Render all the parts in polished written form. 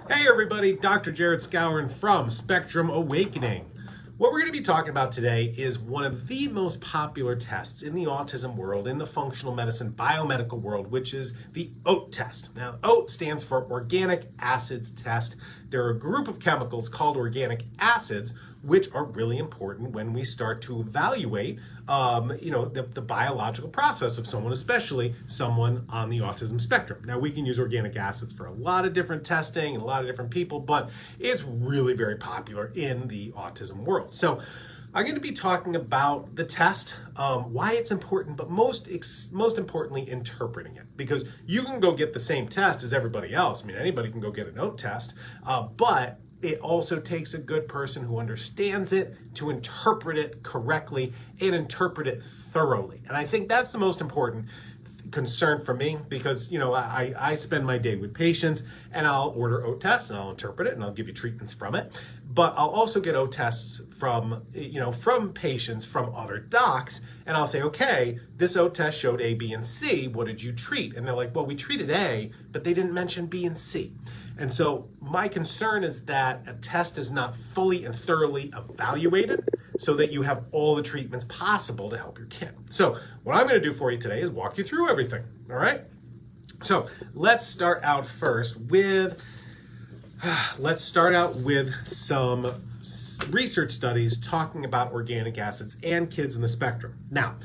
Hey everybody, Dr. Jared Skowron from Spectrum Awakening. What we're going to be talking about today is one of the most popular tests in the autism world, in the functional medicine biomedical world, which is the OAT test. Now, OAT stands for Organic Acids Test. There are a group of chemicals called organic acids, which are really important when we start to evaluate the biological process of someone, especially someone on the autism spectrum. Now, we can use organic acids for a lot of different testing and a lot of different people, but it's really very popular in the autism world. So I'm going to be talking about the test, why it's important, but most importantly, interpreting it. Because you can go get the same test as everybody else. I mean, anybody can go get an OAT test, but it also takes a good person who understands it to interpret it correctly and interpret it thoroughly. And I think that's the most important concern for me, because I spend my day with patients and I'll order OAT tests and I'll interpret it and I'll give you treatments from it. But I'll also get OAT tests from patients from other docs, and I'll say, okay, this OAT test showed A, B, and C. What did you treat? And they're like, well, we treated A, but they didn't mention B and C. And so my concern is that a test is not fully and thoroughly evaluated so that you have all the treatments possible to help your kid. So what I'm going to do for you today is walk you through everything, all right? So let's start out first with some research studies talking about organic acids and kids in the spectrum. Now,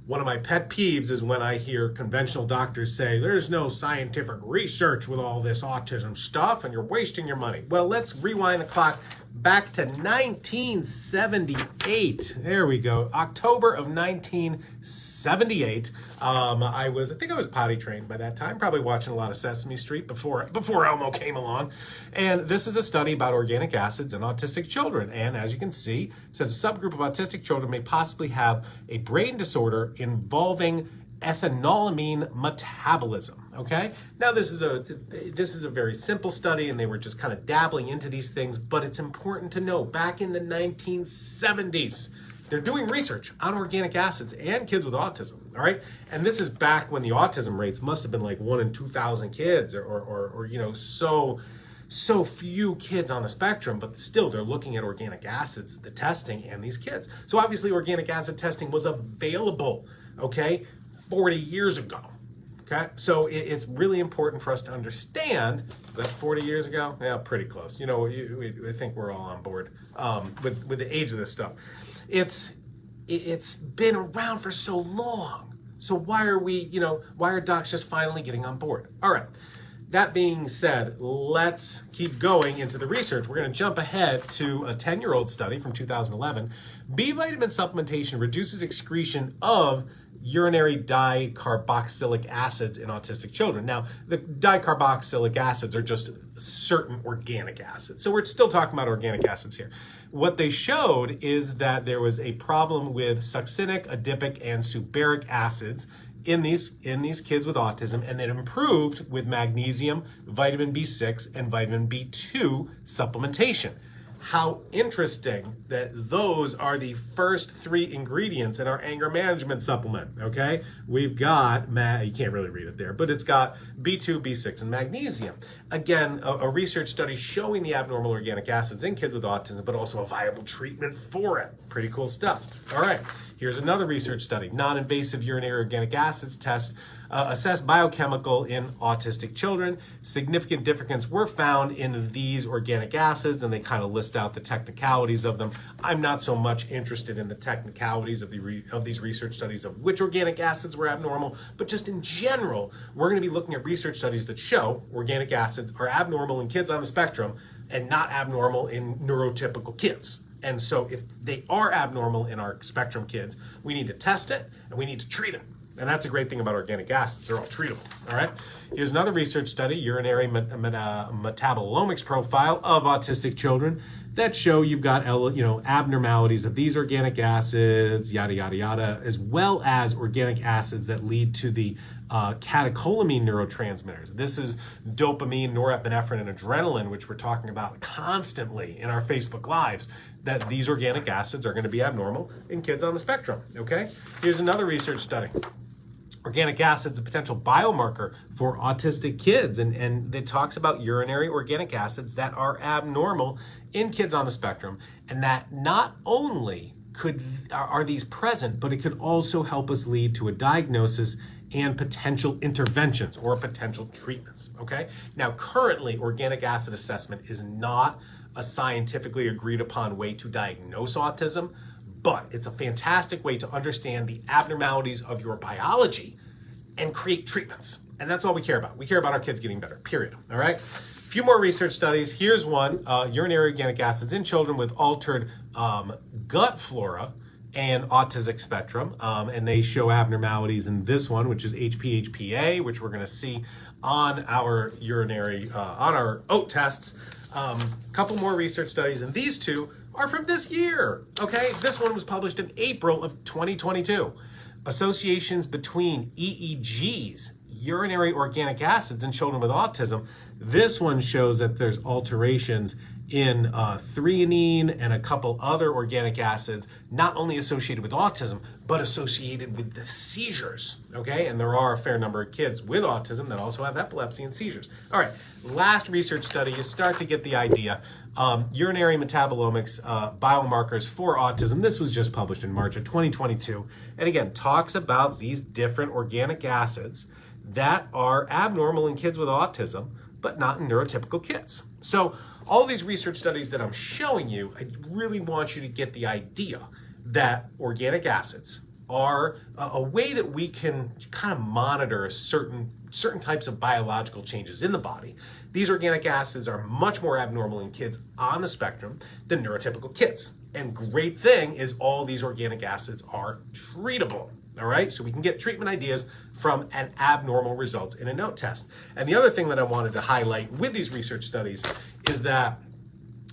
one of my pet peeves is when I hear conventional doctors say, there's no scientific research with all this autism stuff and you're wasting your money. Well, let's rewind the clock back to 1978. There we go. October of 1978. I think I was potty trained by that time, probably watching a lot of Sesame Street before Elmo came along. And this is a study about organic acids in autistic children. And as you can see, it says a subgroup of autistic children may possibly have a brain disorder involving ethanolamine metabolism. Okay, now this is a very simple study, and they were just kind of dabbling into these things, but it's important to know back in the 1970s they're doing research on organic acids and kids with autism. All right, and this is back when the autism rates must have been like 1 in 2,000 kids, or so few kids on the spectrum, but still they're looking at organic acids, the testing, and these kids. So obviously organic acid testing was available, okay, 40 years ago. Okay, so it's really important for us to understand that 40 years ago, yeah, pretty close. I think we're all on board with the age of this stuff. It's been around for so long. So why are docs just finally getting on board? All right. That being said, let's keep going into the research. We're going to jump ahead to a 10-year-old study from 2011. B vitamin supplementation reduces excretion of urinary dicarboxylic acids in autistic children. Now, the dicarboxylic acids are just certain organic acids. So we're still talking about organic acids here. What they showed is that there was a problem with succinic, adipic, and subbaric acids in these kids with autism, and it improved with magnesium, vitamin B6, and vitamin B2 supplementation. How interesting that those are the first 3 ingredients in our anger management supplement, okay? We've got, you can't really read it there, but it's got B2, B6, and magnesium. Again, a research study showing the abnormal organic acids in kids with autism, but also a viable treatment for it. Pretty cool stuff. All right, here's another research study. Non-invasive urinary organic acids test assess biochemical in autistic children. Significant differences were found in these organic acids, and they kind of list out the technicalities of them. I'm not so much interested in the technicalities of these research studies of which organic acids were abnormal, but just in general, we're going to be looking at research studies that show organic acids are abnormal in kids on the spectrum and not abnormal in neurotypical kids. And so if they are abnormal in our spectrum kids, we need to test it and we need to treat it. And that's a great thing about organic acids. They're all treatable, all right? Here's another research study, urinary metabolomics profile of autistic children that show you've got, abnormalities of these organic acids, yada, yada, yada, as well as organic acids that lead to the catecholamine neurotransmitters. This is dopamine, norepinephrine, and adrenaline, which we're talking about constantly in our Facebook Lives, that these organic acids are going to be abnormal in kids on the spectrum, okay? Here's another research study. Organic acid's a potential biomarker for autistic kids, and it talks about urinary organic acids that are abnormal in kids on the spectrum, and that not only are these present, but it could also help us lead to a diagnosis and potential interventions or potential treatments, okay? Now, currently, organic acid assessment is not a scientifically agreed upon way to diagnose autism, but it's a fantastic way to understand the abnormalities of your biology and create treatments. And that's all we care about. We care about our kids getting better, period, all right? A few more research studies. Here's one, urinary organic acids in children with altered gut flora and autistic spectrum, and they show abnormalities in this one, which is HPA, which we're gonna see on our urinary, on our OAT tests. Couple more research studies, and these two are from this year, okay? This one was published in April of 2022. Associations between EEGs, urinary organic acids, in children with autism. This one shows that there's alterations in threonine and a couple other organic acids, not only associated with autism, but associated with the seizures, okay? And there are a fair number of kids with autism that also have epilepsy and seizures. All right, last research study, you start to get the idea. Urinary metabolomics biomarkers for autism. This was just published in March of 2022. And again, talks about these different organic acids that are abnormal in kids with autism, but not in neurotypical kids. So all these research studies that I'm showing you, I really want you to get the idea that organic acids are a way that we can kind of monitor certain types of biological changes in the body. These organic acids are much more abnormal in kids on the spectrum than neurotypical kids. And great thing is all these organic acids are treatable. All right, so we can get treatment ideas from an abnormal results in a NOTE test. And the other thing that I wanted to highlight with these research studies is that,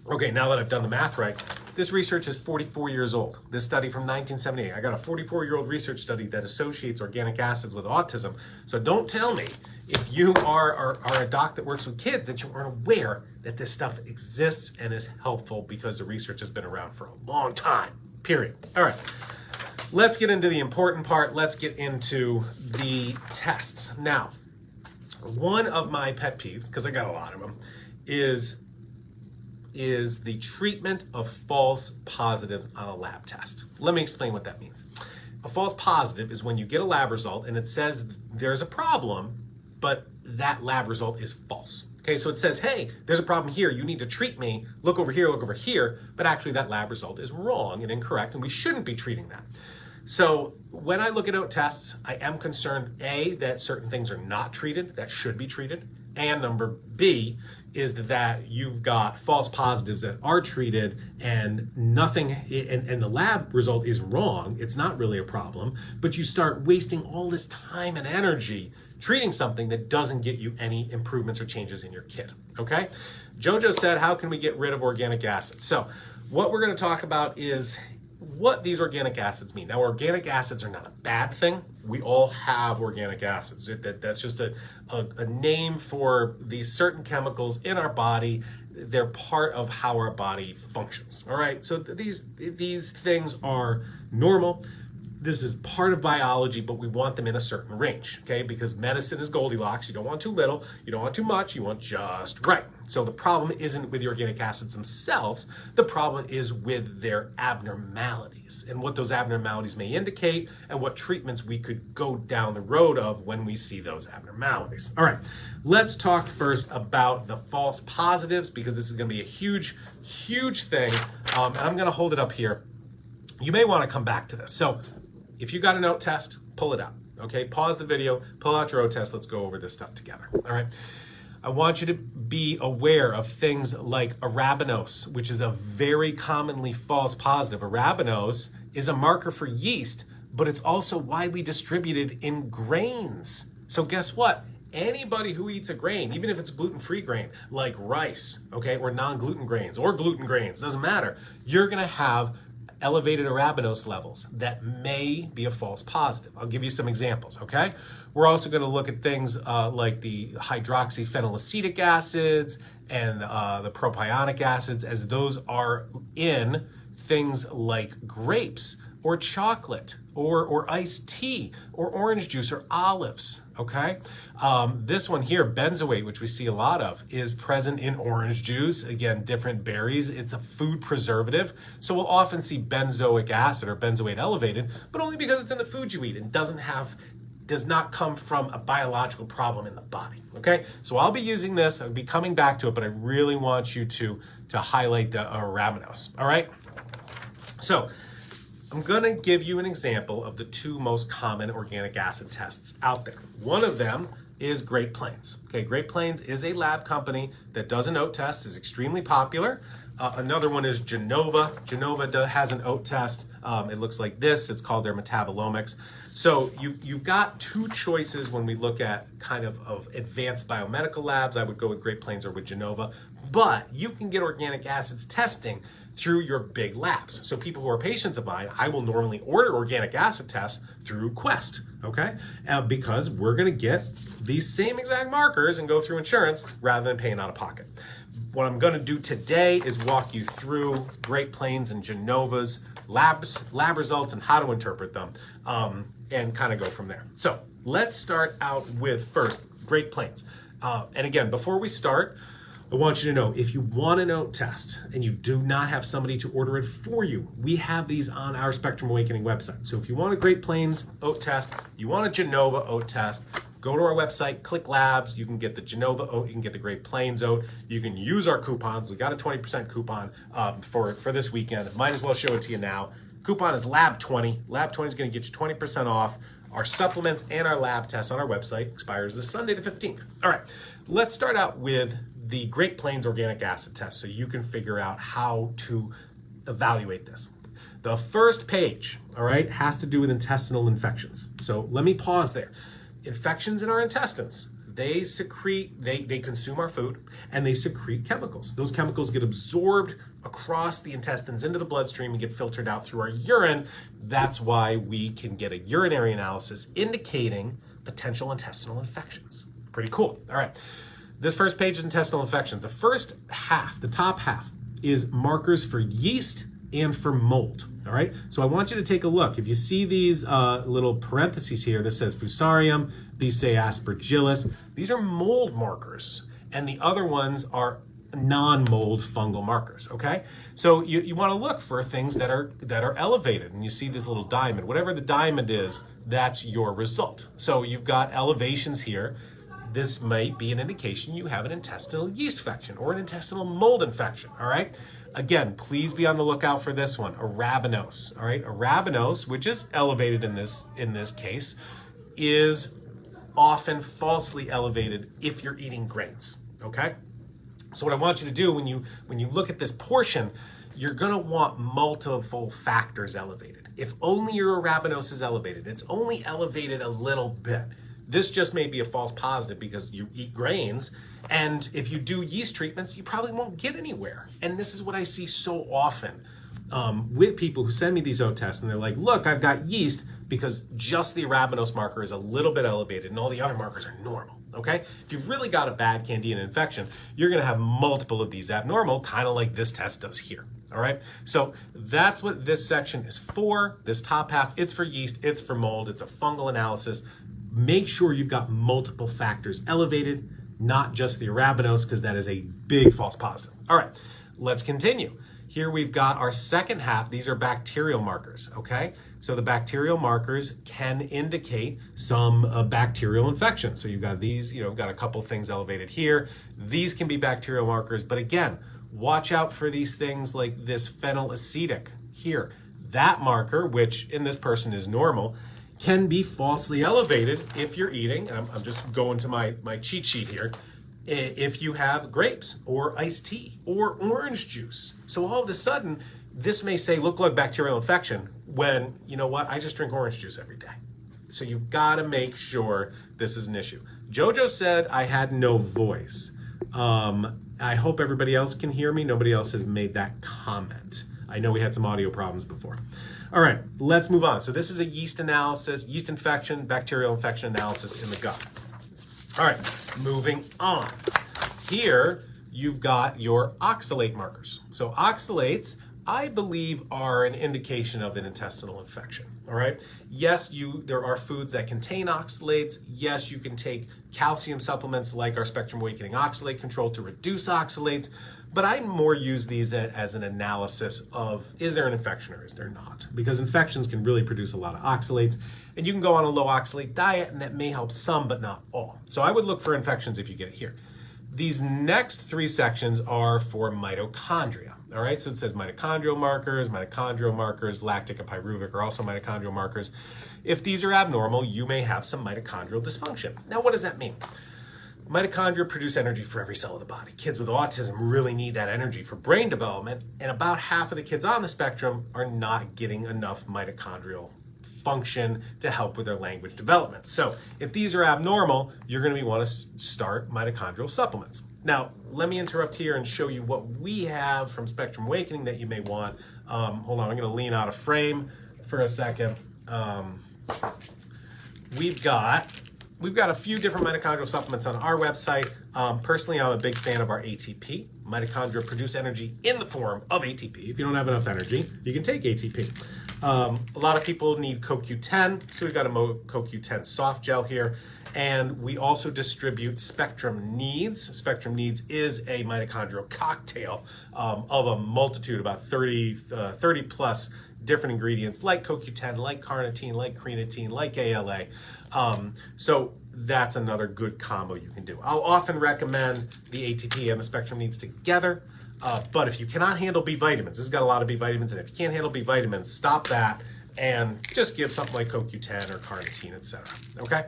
okay, now that I've done the math right, this research is 44 years old. This study from 1978. I got a 44-year-old research study that associates organic acids with autism. So don't tell me if you are a doc that works with kids that you aren't aware that this stuff exists and is helpful, because the research has been around for a long time, period. All right. Let's get into the important part. Let's get into the tests. Now, one of my pet peeves, because I got a lot of them, is the treatment of false positives on a lab test. Let me explain what that means. A false positive is when you get a lab result and it says there's a problem, but that lab result is false. Okay, so it says, hey, there's a problem here, you need to treat me, look over here, but actually that lab result is wrong and incorrect, and we shouldn't be treating that. So when I look at OAT tests, I am concerned, A, that certain things are not treated that should be treated, and number B is that you've got false positives that are treated and nothing, and the lab result is wrong, it's not really a problem, but you start wasting all this time and energy treating something that doesn't get you any improvements or changes in your kid, okay? Jojo said, how can we get rid of organic acids? So what we're gonna talk about is what these organic acids mean. Now, organic acids are not a bad thing. We all have organic acids. That's just a name for these certain chemicals in our body. They're part of how our body functions, all right? So these things are normal. This is part of biology, but we want them in a certain range, okay? Because medicine is Goldilocks. You don't want too little, you don't want too much, you want just right. So the problem isn't with the organic acids themselves, the problem is with their abnormalities and what those abnormalities may indicate and what treatments we could go down the road of when we see those abnormalities. All right, let's talk first about the false positives, because this is gonna be a huge, huge thing. And I'm gonna hold it up here. You may wanna come back to this. So if you got a NOTE test, pull it out, okay? Pause the video, pull out your OAT test, let's go over this stuff together, all right? I want you to be aware of things like arabinose, which is a very commonly false positive. Arabinose is a marker for yeast, but it's also widely distributed in grains. So guess what? Anybody who eats a grain, even if it's gluten-free grain, like rice, okay, or non-gluten grains, or gluten grains, doesn't matter, you're gonna have elevated arabinose levels that may be a false positive. I'll give you some examples, okay? We're also going to look at things like the hydroxyphenylacetic acids and the propionic acids, as those are in things like grapes or chocolate or iced tea or orange juice or olives, okay? This one here, benzoate, which we see a lot of, is present in orange juice. Again, different berries. It's a food preservative. So we'll often see benzoic acid or benzoate elevated, but only because it's in the food you eat and does not come from a biological problem in the body, okay? So I'll be using this, I'll be coming back to it, but I really want you to highlight the arabinose, all right? So I'm gonna give you an example of the two most common organic acid tests out there. One of them is Great Plains. Okay, Great Plains is a lab company that does an oat test, is extremely popular. Another one is Genova. Genova has an oat test. It looks like this. It's called their metabolomics. So you've got two choices when we look at kind of advanced biomedical labs. I would go with Great Plains or with Genova, but you can get organic acids testing through your big labs. So people who are patients of mine, I will normally order organic acid tests through Quest, okay? Because we're gonna get these same exact markers and go through insurance rather than paying out of pocket. What I'm gonna do today is walk you through Great Plains and Genova's lab results and how to interpret them, and kind of go from there. So let's start out with first, Great Plains. And again, before we start, I want you to know, if you want an oat test and you do not have somebody to order it for you, we have these on our Spectrum Awakening website. So if you want a Great Plains oat test, you want a Genova oat test, go to our website, click labs, you can get the Genova oat, you can get the Great Plains oat, you can use our coupons. We got a 20% coupon for this weekend. Might as well show it to you now. Coupon is LAB20. LAB20 is gonna get you 20% off. Our supplements and our lab tests on our website expires this Sunday the 15th. All right, let's start out with the Great Plains organic acid test so you can figure out how to evaluate this. The first page, all right, has to do with intestinal infections. So let me pause there. Infections in our intestines, they secrete, they consume our food and they secrete chemicals. Those chemicals get absorbed across the intestines into the bloodstream and get filtered out through our urine. That's why we can get a urinary analysis indicating potential intestinal infections. Pretty cool. All right. This first page is intestinal infections. The first half, the top half, is markers for yeast and for mold, all right? So I want you to take a look. If you see these little parentheses here, this says Fusarium, these say Aspergillus. These are mold markers, and the other ones are non-mold fungal markers, okay? So you wanna look for things that are elevated, and you see this little diamond. Whatever the diamond is, that's your result. So you've got elevations here. This might be an indication you have an intestinal yeast infection or an intestinal mold infection, all right? Again, please be on the lookout for this one, arabinose, all right? Arabinose, which is elevated in this case, is often falsely elevated if you're eating grains, okay? So what I want you to do when you look at this portion, you're gonna want multiple factors elevated. If only your arabinose is elevated, it's only elevated a little bit. This just may be a false positive because you eat grains, and if you do yeast treatments, you probably won't get anywhere. And this is what I see so often with people who send me these oat tests, and they're like, look, I've got yeast because just the arabinose marker is a little bit elevated and all the other markers are normal, okay? If you've really got a bad candida infection, you're gonna have multiple of these abnormal, kind of like this test does here, all right? So that's what this section is for. This top half, it's for yeast, it's for mold, it's a fungal analysis. Make sure you've got multiple factors elevated, not just the arabinose, because that is a big false positive. All right, let's continue. Here we've got our second half. These are bacterial markers, okay? So the bacterial markers can indicate some bacterial infection. So you've got these, got a couple things elevated here. These can be bacterial markers, but again, watch out for these things like this phenylacetic here. That marker, which in this person is normal, can be falsely elevated if you're eating, and I'm just going to my cheat sheet here, if you have grapes or iced tea or orange juice. So all of a sudden, this may say, look like bacterial infection, when, you know what, I just drink orange juice every day. So you've gotta make sure this is an issue. Jojo said I had no voice. I hope everybody else can hear me. Nobody else has made that comment. I know we had some audio problems before. All right, let's move on. So this is a yeast analysis, yeast infection, bacterial infection analysis in the gut. All right, moving on. Here, you've got your oxalate markers. So oxalates I believe are an indication of an intestinal infection, all right? Yes, there are foods that contain oxalates. Yes, you can take calcium supplements like our Spectrum Awakening Oxalate Control to reduce oxalates, but I more use these as an analysis of, is there an infection or is there not? Because infections can really produce a lot of oxalates, and you can go on a low oxalate diet, and that may help some, but not all. So I would look for infections if you get it here. These next 3 sections are for mitochondria. All right, so it says mitochondrial markers, lactic and pyruvic are also mitochondrial markers. If these are abnormal, you may have some mitochondrial dysfunction. Now, what does that mean? Mitochondria produce energy for every cell of the body. Kids with autism really need that energy for brain development, and about half of the kids on the spectrum are not getting enough mitochondrial function to help with their language development. So if these are abnormal, you're going to want to start mitochondrial supplements. Now, let me interrupt here and show you what we have from Spectrum Awakening that you may want. Hold on, I'm going to lean out of frame for a second. We've got a few different mitochondrial supplements on our website. Personally, I'm a big fan of our ATP. Mitochondria produce energy in the form of ATP. If you don't have enough energy, you can take ATP. A lot of people need CoQ10, so we've got a CoQ10 soft gel here. And we also distribute Spectrum Needs. Spectrum Needs is a mitochondrial cocktail of a multitude, about 30 plus different ingredients like CoQ10, like carnitine, like creatine, like ALA. So that's another good combo you can do. I'll often recommend the ATP and the Spectrum Needs together. But if you cannot handle B vitamins, this has got a lot of B vitamins, and if you can't handle B vitamins, stop that and just give something like CoQ10 or carnitine, etc. Okay?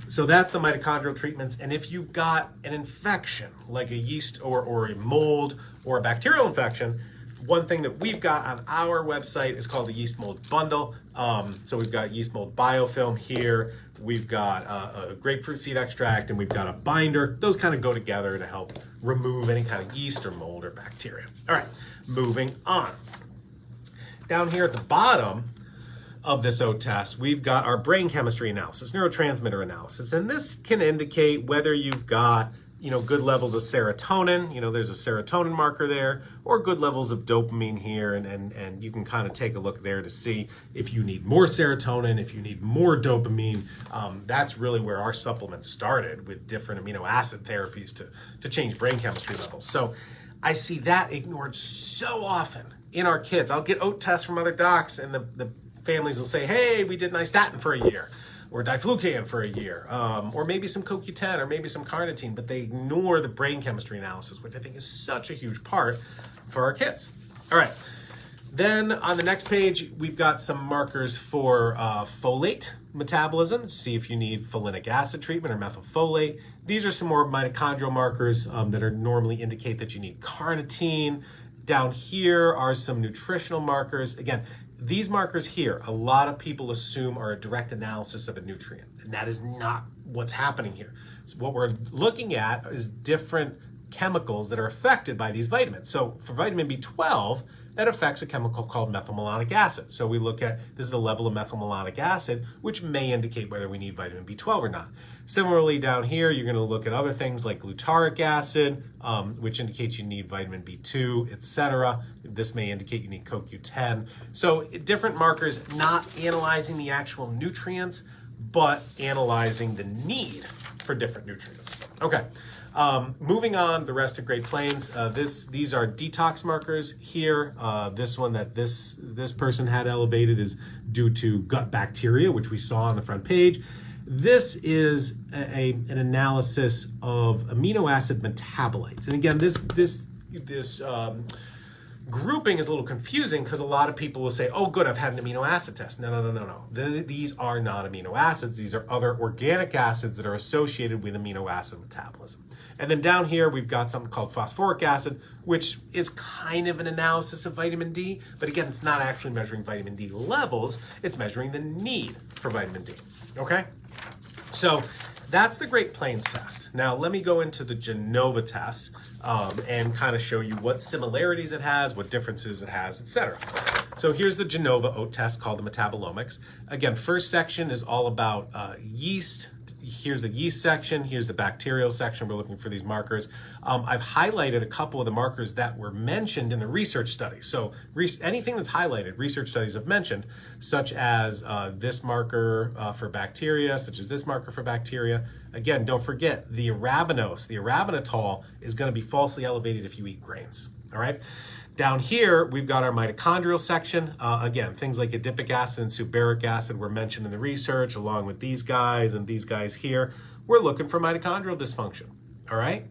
So that's the mitochondrial treatments. And if you've got an infection like a yeast or a mold or a bacterial infection, one thing that we've got on our website is called the yeast mold bundle. So we've got yeast mold biofilm here. We've got a grapefruit seed extract, and we've got a binder. Those kind of go together to help remove any kind of yeast or mold or bacteria. All right, moving on. Down here at the bottom of this OAT test, we've got our brain chemistry analysis, neurotransmitter analysis, and this can indicate whether you've got good levels of serotonin, there's a serotonin marker there, or good levels of dopamine here, and you can kind of take a look there to see if you need more serotonin, if you need more dopamine. That's really where our supplements started, with different amino acid therapies to change brain chemistry levels. So I see that ignored so often in our kids. I'll get OAT tests from other docs, and the families will say, hey, we did nystatin for a year, or diflucan for a year, or maybe some CoQ10, or maybe some carnitine, but they ignore the brain chemistry analysis, which I think is such a huge part for our kids. All right, then on the next page, we've got some markers for folate metabolism, see if you need folinic acid treatment or methylfolate. These are some more mitochondrial markers that are normally indicate that you need carnitine. Down here are some nutritional markers. Again, these markers here, a lot of people assume are a direct analysis of a nutrient, and that is not what's happening here. So what we're looking at is different chemicals that are affected by these vitamins. So for vitamin B12, that affects a chemical called methylmalonic acid. So we look at, this is the level of methylmalonic acid, which may indicate whether we need vitamin B12 or not. Similarly, down here, you're going to look at other things like glutaric acid, which indicates you need vitamin B2, etc. This may indicate you need CoQ10. So different markers, not analyzing the actual nutrients, but analyzing the need for different nutrients. Okay. Moving on, the rest of Great Plains, these are detox markers here. This one that this person had elevated is due to gut bacteria, which we saw on the front page. This is an analysis of amino acid metabolites. And again, this grouping is a little confusing because a lot of people will say, oh, good, I've had an amino acid test. No. These are not amino acids. These are other organic acids that are associated with amino acid metabolism. And then down here, we've got something called phosphoric acid, which is kind of an analysis of vitamin D. But again, it's not actually measuring vitamin D levels. It's measuring the need for vitamin D. Okay? So that's the Great Plains test. Now, let me go into the Genova test and kind of show you what similarities it has, what differences it has, etc. So here's the Genova OAT test called the metabolomics. Again, first section is all about yeast here's the yeast section, here's the bacterial section. We're looking for these markers. I've highlighted a couple of the markers that were mentioned in the research study. So anything that's highlighted, research studies have mentioned, such as this marker for bacteria, such as this marker for bacteria. Again, don't forget the arabinose, the arabinitol is going to be falsely elevated if you eat grains, all right? Down here, we've got our mitochondrial section. Again, things like adipic acid and subearic acid were mentioned in the research, along with these guys and these guys here. We're looking for mitochondrial dysfunction, all right?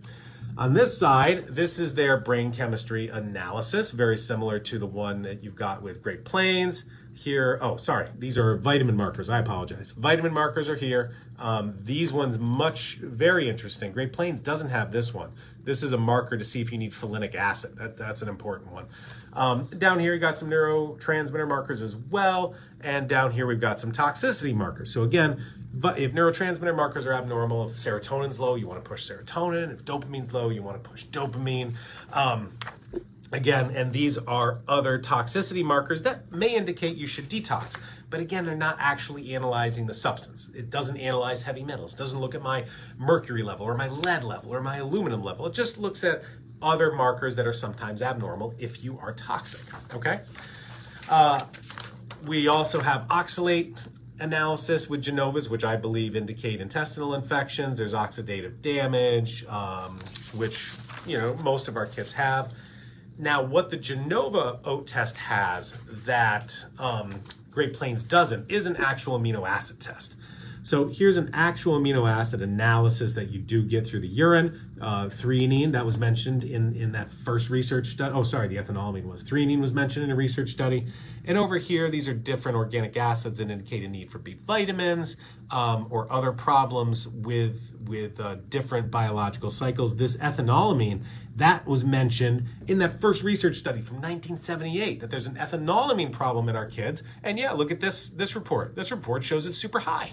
On this side, this is their brain chemistry analysis, very similar to the one that you've got with Great Plains. Here, oh, sorry, these are vitamin markers. I apologize. Vitamin markers are here. These ones very interesting. Great Plains doesn't have this one. This is a marker to see if you need folinic acid. That's an important one. Down here, you got some neurotransmitter markers as well. And down here, we've got some toxicity markers. So again, if neurotransmitter markers are abnormal, if serotonin's low, you want to push serotonin. If dopamine's low, you want to push dopamine. Again, and these are other toxicity markers that may indicate you should detox. But again, they're not actually analyzing the substance. It doesn't analyze heavy metals. It doesn't look at my mercury level or my lead level or my aluminum level. It just looks at other markers that are sometimes abnormal if you are toxic, okay? We also have oxalate analysis with Genovas, which I believe indicate intestinal infections. There's oxidative damage, which, you know, most of our kids have. Now, what the Genova OAT test has that Great Plains doesn't is an actual amino acid test. So here's an actual amino acid analysis that you do get through the urine. Threonine, that was mentioned in that first research study. Oh, sorry, the ethanolamine was. Threonine was mentioned in a research study. And over here, these are different organic acids that indicate a need for B vitamins or other problems with different biological cycles. This ethanolamine, that was mentioned in that first research study from 1978, that there's an ethanolamine problem in our kids. And yeah, look at this report. This report shows it's super high.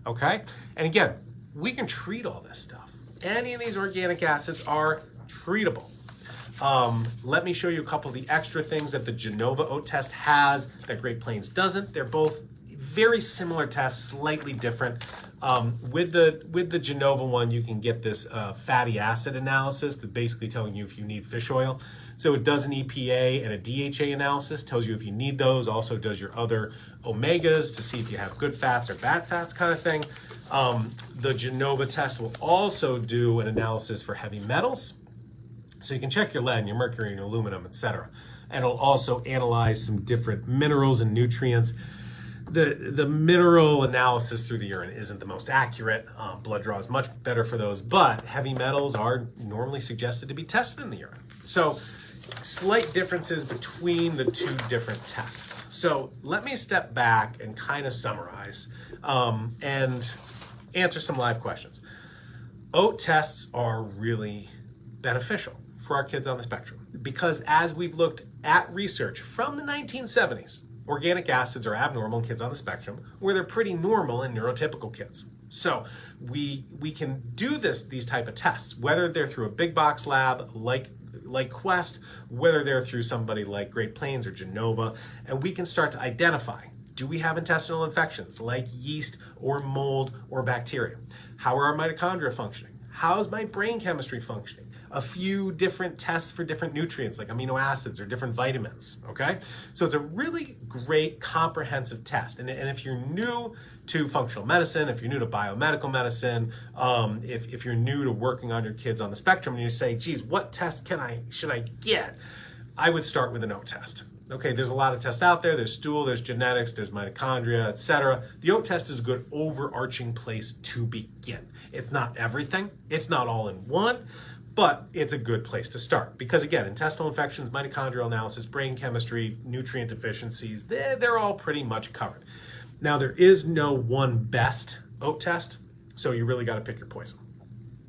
Okay? And again, we can treat all this stuff. Any of these organic acids are treatable. Let me show you a couple of the extra things that the Genova OAT test has that Great Plains doesn't. They're both very similar tests, slightly different. With the Genova one, you can get this fatty acid analysis that basically telling you if you need fish oil. So it does an EPA and a DHA analysis, tells you if you need those, also does your other omegas to see if you have good fats or bad fats kind of thing. The Genova test will also do an analysis for heavy metals. So you can check your lead and your mercury and your aluminum, etc. And it'll also analyze some different minerals and nutrients. The mineral analysis through the urine isn't the most accurate. Blood draw is much better for those, but heavy metals are normally suggested to be tested in the urine. So slight differences between the two different tests. So let me step back and kind of summarize and answer some live questions. OAT tests are really beneficial for our kids on the spectrum because as we've looked at research from the 1970s, organic acids are abnormal in kids on the spectrum, where they're pretty normal in neurotypical kids. So we can do these type of tests, whether they're through a big box lab like Quest, whether they're through somebody like Great Plains or Genova, and we can start to identify, do we have intestinal infections like yeast or mold or bacteria? How are our mitochondria functioning? How is my brain chemistry functioning? A few different tests for different nutrients like amino acids or different vitamins, okay? So it's a really great comprehensive test. And if you're new to functional medicine, if you're new to biomedical medicine, if you're new to working on your kids on the spectrum and you say, geez, what test should I get? I would start with an OAT test. Okay, there's a lot of tests out there. There's stool, there's genetics, there's mitochondria, etc. The OAT test is a good overarching place to begin. It's not everything. It's not all in one. But it's a good place to start because, again, intestinal infections, mitochondrial analysis, brain chemistry, nutrient deficiencies, they're all pretty much covered. Now, there is no one best OAT test, so you really got to pick your poison.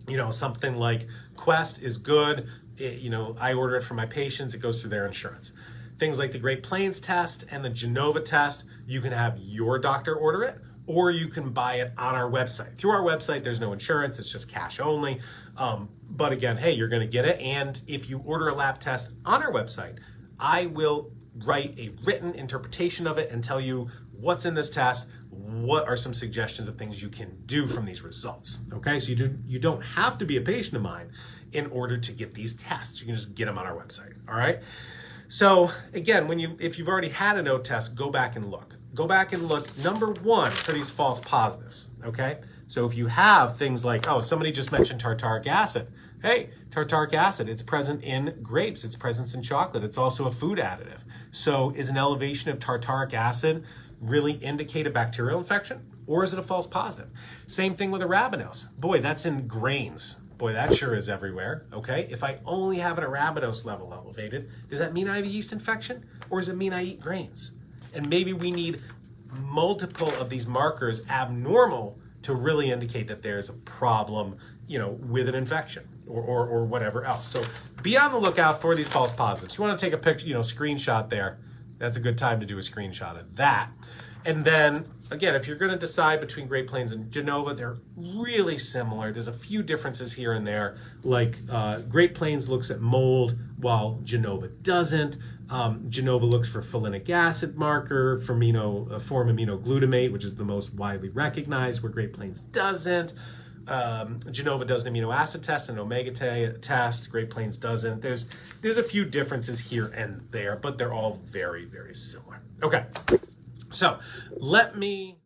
You know, something like Quest is good. I order it for my patients. It goes through their insurance. Things like the Great Plains test and the Genova test, you can have your doctor order it, or you can buy it on our website. Through our website, there's no insurance. It's just cash only. But again, hey, you're going to get it. And if you order a lab test on our website, I will write a written interpretation of it and tell you what's in this test, what are some suggestions of things you can do from these results? Okay, so you don't have to be a patient of mine in order to get these tests. You can just get them on our website. All right. So again, if you've already had an OAT test, go back and look. Go back and look, number one, for these false positives. Okay. So if you have things like, oh, somebody just mentioned tartaric acid. Hey, tartaric acid, it's present in grapes, it's present in chocolate, it's also a food additive. So is an elevation of tartaric acid really indicate a bacterial infection, or is it a false positive? Same thing with arabinose. Boy, that's in grains. Boy, that sure is everywhere, okay? If I only have an arabinose level elevated, does that mean I have a yeast infection, or does it mean I eat grains? And maybe we need multiple of these markers abnormal to really indicate that there's a problem, with an infection or whatever else. So be on the lookout for these false positives. You want to take a picture, screenshot there. That's a good time to do a screenshot of that. And then, again, if you're going to decide between Great Plains and Genova, they're really similar. There's a few differences here and there. Like Great Plains looks at mold while Genova doesn't. Genova looks for folinic acid marker, for form aminoglutamate, which is the most widely recognized, where Great Plains doesn't. Genova does an amino acid test and omega test. Great Plains doesn't. There's a few differences here and there, but they're all very, very similar. Okay, so let me